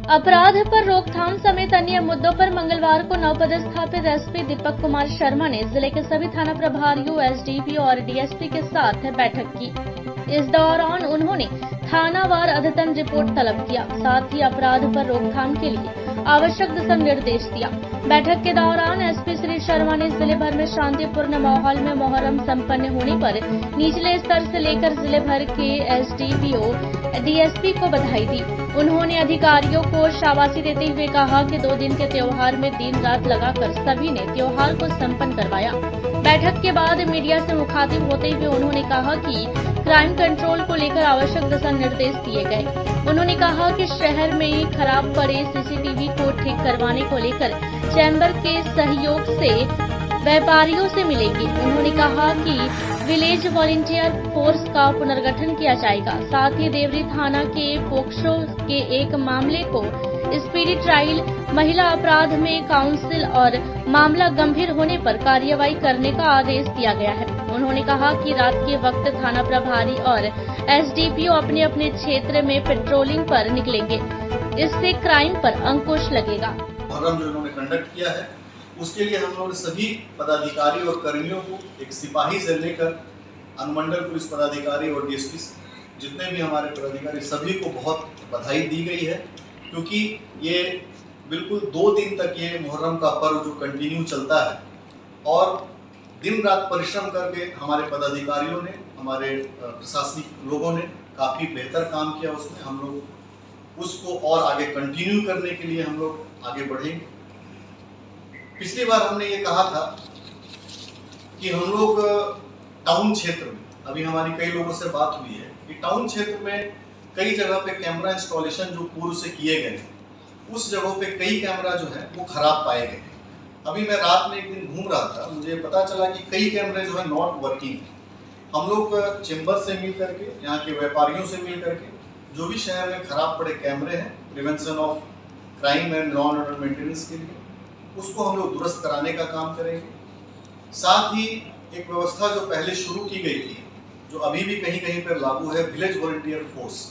अपराध पर रोकथाम समेत अन्य मुद्दों पर मंगलवार को नवपदस्थापित एसपी दीपक कुमार शर्मा ने जिले के सभी थाना प्रभारियों, एसडीपीओ और डीएसपी के साथ बैठक की। इस दौरान उन्होंने थानावार अद्यतन रिपोर्ट तलब किया, साथ ही अपराध पर रोकथाम के लिए आवश्यक दिशा निर्देश दिया। बैठक के दौरान एसपी श्री शर्मा ने जिले भर में शांतिपूर्ण माहौल में मुहर्रम संपन्न होने पर निचले स्तर से लेकर जिले भर के एसडीपीओ, डीएसपी को बधाई दी। उन्होंने अधिकारियों को शाबाशी देते हुए कहा कि 2 दिन के त्योहार में दिन रात लगाकर सभी ने त्योहार को संपन्न करवाया। बैठक के बाद मीडिया से मुखातिब होते हुए उन्होंने कहा कि क्राइम कंट्रोल को लेकर आवश्यक दिशा निर्देश दिए गए। उन्होंने कहा कि शहर में खराब पड़े सीसीटीवी को ठीक करवाने को लेकर चैम्बर के सहयोग से व्यापारियों से मिलेंगे। उन्होंने कहा कि विलेज वॉलंटियर फोर्स का पुनर्गठन किया जाएगा। साथ ही देवरी थाना के पोक्सो के एक मामले को स्पीडी ट्रायल, महिला अपराध में काउंसिल और मामला गंभीर होने पर कार्रवाई करने का आदेश दिया गया है। उन्होंने कहा कि रात के वक्त थाना प्रभारी और एसडीपीओ अपने अपने क्षेत्र में पेट्रोलिंग पर निकलेंगे। इससे क्राइम पर अंकुश लगेगा। मुहर्रम जो इन्होंने कंडक्ट किया है उसके लिए हम लोग सभी पदाधिकारी और कर्मियों को, एक सिपाही से लेकर अनुमंडल पुलिस पदाधिकारी और डीएसपी जितने भी हमारे पदाधिकारी, सभी को बहुत बधाई दी गई है, क्योंकि ये बिल्कुल 2 दिन तक ये मुहर्रम का पर्व जो कंटिन्यू चलता है और दिन रात परिश्रम करके हमारे पदाधिकारियों ने, हमारे प्रशासनिक लोगों ने काफ़ी बेहतर काम किया। उसमें हम लोग उसको और आगे कंटिन्यू करने के लिए हम लोग आगे बढ़ेंगे। पिछली बार हमने ये कहा था कि हम लोग टाउन क्षेत्र में, अभी हमारी कई लोगों से बात हुई है कि टाउन क्षेत्र में कई जगह पे कैमरा इंस्टॉलेशन जो पूर्व से किए गए हैं, उस जगहों पे कई कैमरा जो है वो खराब पाए गए हैं। अभी मैं रात में एक दिन घूम रहा था, मुझे पता चला कि कई कैमरे जो है नॉट वर्किंग है। हम लोग चैम्बर से मिल करके, यहाँ के व्यापारियों से मिल करके, जो भी शहर में खराब पड़े कैमरे हैं prevention of crime and law and order maintenance के लिए, उसको हम लोग दुरुस्त कराने का काम करेंगे। साथ ही एक व्यवस्था जो पहले शुरू की गई थी, जो अभी भी कहीं कहीं पर लागू है, विलेज वॉलंटियर फोर्स।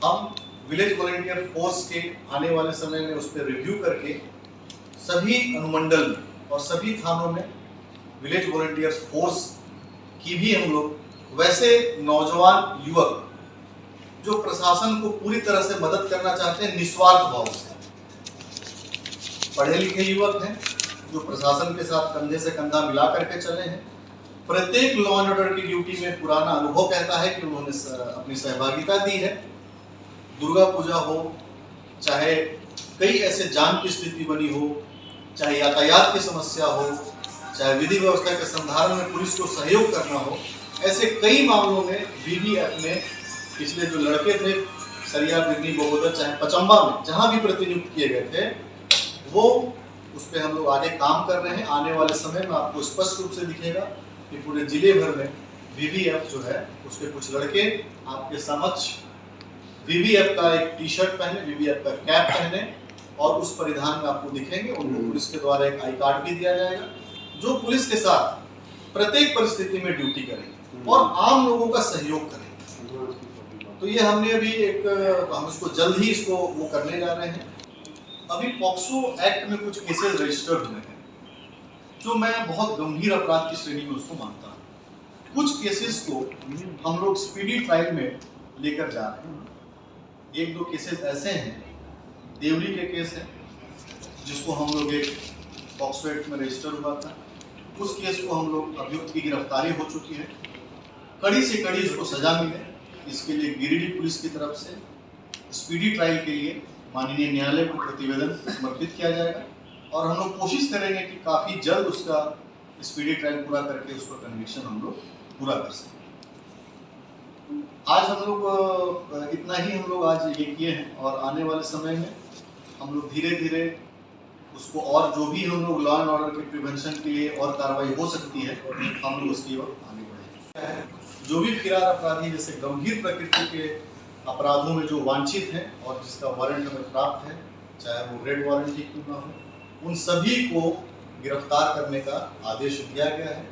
हम विलेज वॉलंटियर फोर्स के आने वाले समय में उस पर रिव्यू करके सभी अनुमंडल में और सभी थानों में विलेज वॉलंटियर फोर्स की भी हम लोग, वैसे नौजवान युवक जो प्रशासन को पूरी तरह से मदद करना चाहते हैं निस्वार्थ भाव से, पढ़े लिखे युवक हैं जो प्रशासन के साथ कंधे से कंधा मिला करके चले हैं। प्रत्येक लॉ एंड ऑर्डर की ड्यूटी में पुराना अनुभव कहता है कि उन्होंने अपनी सहभागिता दी है। दुर्गा पूजा हो, चाहे कई ऐसे जान की स्थिति बनी हो, चाहे यातायात की समस्या हो, चाहे विधि व्यवस्था के संधारण में पुलिस को सहयोग करना हो, ऐसे कई मामलों में बीबीएफ ने पिछले जो लड़के थे सरिया, बिरनी, बगोदर, चाहे पचम्बा में जहां भी प्रतिनियुक्त किए गए थे, वो उस पर हम लोग आगे काम कर रहे हैं। आने वाले समय में आपको स्पष्ट रूप से दिखेगा कि पूरे जिले भर में बीबीएफ जो है उसके कुछ लड़के आपके समक्ष बीबीएफ का एक टी शर्ट पहने, बीबीएफ का कैप पहने और उस परिधान में आपको दिखेंगे। उनको पुलिस के द्वारा एक आई कार्ड भी दिया जाएगा, जो पुलिस के साथ प्रत्येक परिस्थिति में ड्यूटी करेंगे और आम लोगों का सहयोग करेंगे। तो ये हमने अभी हम इसको जल्द ही इसको वो करने जा रहे हैं। अभी पॉक्सो एक्ट में कुछ केसेस रजिस्टर्ड हुए हैं, जो मैं बहुत गंभीर अपराध की श्रेणी में उसको मानता हूँ। कुछ केसेस को हम लोग स्पीडी ट्रायल में लेकर जा रहे हैं। 1-2 केसेस ऐसे हैं, देवली के केस है जिसको हम लोग एक पॉक्सो एक्ट में रजिस्टर हुआ था, उस केस को हम लोग अभियुक्त की गिरफ्तारी हो चुकी है, कड़ी से कड़ी उसको सजा मिले, इसके लिए गिरिडीह पुलिस की तरफ से स्पीडी ट्रायल के लिए माननीय न्यायालय को प्रतिवेदन समर्पित किया जाएगा और हम लोग कोशिश करेंगे कि काफ़ी जल्द उसका स्पीडी ट्रायल पूरा करके उसका कन्विक्शन हम लोग पूरा कर सकें। आज हम लोग इतना ही हम लोग आज ये किए हैं और आने वाले समय में हम लोग धीरे धीरे उसको और जो भी हम लोग लॉ एंड ऑर्डर के प्रिवेंशन के लिए और कार्रवाई हो सकती है हम लोग उसकी ओर आगे बढ़ेंगे। जो भी फिरार अपराधी जैसे गंभीर प्रकृति के अपराधों में जो वांछित हैं और जिसका वारंट हमें प्राप्त है, चाहे वो रेड वारंट ही क्यों ना हो, उन सभी को गिरफ्तार करने का आदेश दिया गया है।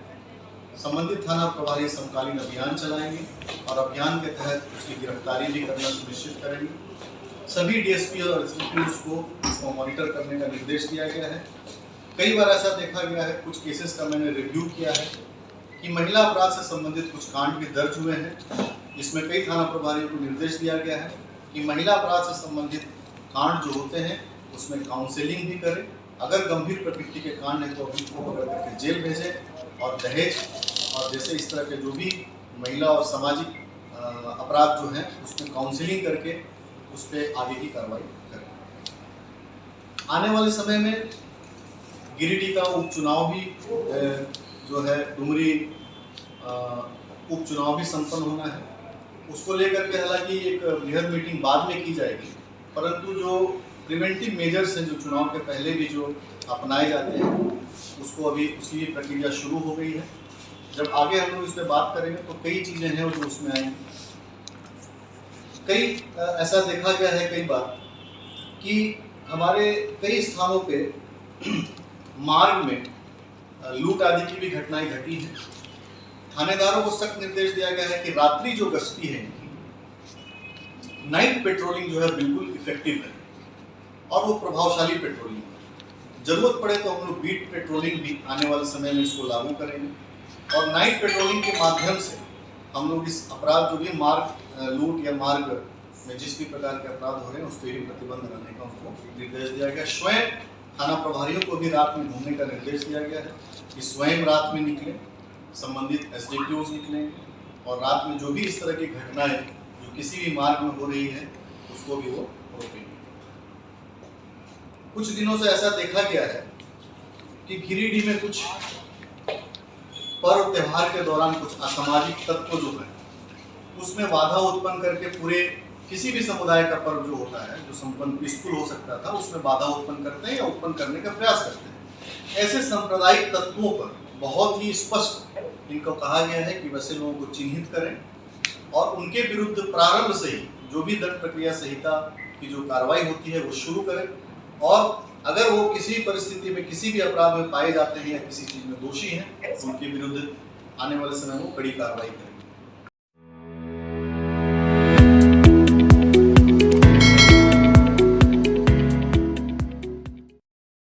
संबंधित थाना प्रभारी समकालीन अभियान चलाएंगे और अभियान के तहत उसकी गिरफ्तारी भी करना सुनिश्चित करेंगे। सभी डीएसपी और एसडीपीओ को इसको मॉनिटर करने का निर्देश दिया गया है। कई बार ऐसा देखा गया है, कुछ केसेस का मैंने रिव्यू किया है कि महिला अपराध से संबंधित कुछ कांड भी दर्ज हुए हैं। इसमें कई थाना प्रभारियों को निर्देश दिया गया है कि महिला अपराध से संबंधित कांड जो होते हैं उसमें काउंसलिंग भी करें। अगर गंभीर प्रकृति के कांड है तो अभियुक्त को पकड़ करके जेल भेजें और दहेज और जैसे इस तरह के जो भी महिला और सामाजिक अपराध जो हैं उसमें काउंसलिंग करके उस पर आगे की कार्रवाई करें। आने वाले समय में गिरिडीह का उपचुनाव भी जो है डुमरी उपचुनाव भी संपन्न होना है। उसको लेकर के हालांकि एक बृहद मीटिंग बाद में की जाएगी, परंतु जो प्रिवेंटिव मेजर्स हैं जो चुनाव के पहले भी जो अपनाए जाते हैं उसको अभी उसकी प्रक्रिया शुरू हो गई है। जब आगे हम लोग इस पर बात करेंगे तो कई चीज़ें हैं जो उसमें आएंगी। कई ऐसा देखा गया है कई बार कि हमारे कई स्थानों पे मार्ग में लूट आदि की भी घटनाएं घटी हैं। थानेदारों को सख्त निर्देश दिया गया है कि रात्रि जो गश्ती है इनकी नाइट पेट्रोलिंग जो है बिल्कुल इफेक्टिव है और वो प्रभावशाली पेट्रोलिंग है। जरूरत पड़े तो हम लोग बीट पेट्रोलिंग भी आने वाले समय में इसको लागू करेंगे और नाइट पेट्रोलिंग के माध्यम से हम लोग इस अपराध जो भी मार्ग लूट या मार्ग में जिस भी प्रकार के अपराध हो रहे हैं उस पर भी प्रतिबंध लगाने का उनको निर्देश दिया गया। स्वयं थाना प्रभारियों को भी रात में घूमने का निर्देश दिया गया है कि स्वयं रात में निकलें, संबंधित एसडीपीओ निकलें और रात में जो भी इस तरह की घटनाएं जो किसी भी मार्ग में हो रही है उसको भी वो रोकेंगे। कुछ दिनों से ऐसा देखा गया है कि गिरिडीह में कुछ पर्व त्योहार के दौरान कुछ असामाजिक तत्व जो है उसमें बाधा उत्पन्न करके पूरे किसी भी समुदाय का पर्व जो होता है जो संपन्न पीसफुल हो सकता था उसमें बाधा उत्पन्न करते हैं या उत्पन्न करने का प्रयास करते हैं। ऐसे सांप्रदायिक तत्वों पर बहुत ही स्पष्ट इनको कहा गया है कि वैसे लोगों को चिन्हित करें और उनके विरुद्ध प्रारंभ से ही जो भी दंड प्रक्रिया संहिता की जो कार्रवाई होती है वो शुरू करें और अगर वो किसी परिस्थिति में किसी भी अपराध में पाए जाते हैं या किसी चीज में दोषी हैं तो उनके विरुद्ध आने वाले समय में कड़ी कार्रवाई करें।